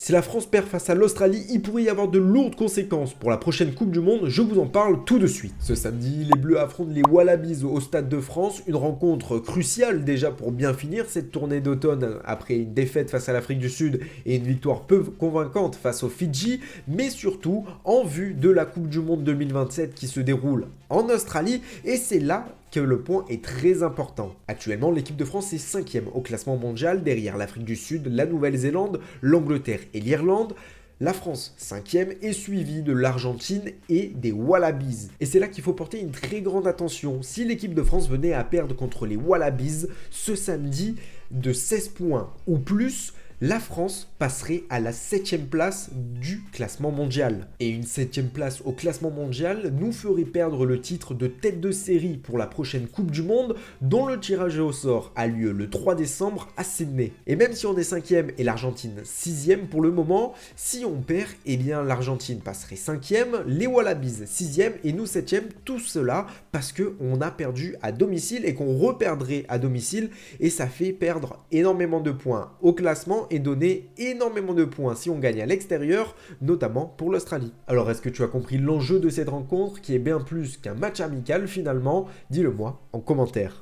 Si la France perd face à l'Australie, il pourrait y avoir de lourdes conséquences pour la prochaine Coupe du Monde, je vous en parle tout de suite. Ce samedi, les Bleus affrontent les Wallabies au Stade de France, une rencontre cruciale déjà pour bien finir cette tournée d'automne après une défaite face à l'Afrique du Sud et une victoire peu convaincante face aux Fidji, mais surtout en vue de la Coupe du Monde 2027 qui se déroule en Australie, et c'est là que le point est très important. Actuellement, l'équipe de France est 5e au classement mondial derrière l'Afrique du Sud, la Nouvelle-Zélande, l'Angleterre et l'Irlande. La France, 5e, est suivie de l'Argentine et des Wallabies. Et c'est là qu'il faut porter une très grande attention. Si l'équipe de France venait à perdre contre les Wallabies ce samedi de 16 points ou plus, la France passerait à la 7e place du classement mondial. Et une 7e place au classement mondial nous ferait perdre le titre de tête de série pour la prochaine Coupe du Monde, dont le tirage au sort a lieu le 3 décembre à Sydney. Et même si on est 5e et l'Argentine 6e pour le moment, si on perd, eh bien l'Argentine passerait 5e, les Wallabies 6e et nous 7e, tout cela parce qu'on a perdu à domicile et qu'on reperdrait à domicile, et ça fait perdre énormément de points au classement et donner énormément de points si on gagne à l'extérieur, notamment pour l'Australie. Alors est-ce que tu as compris l'enjeu de cette rencontre qui est bien plus qu'un match amical finalement? Dis-le moi en commentaire.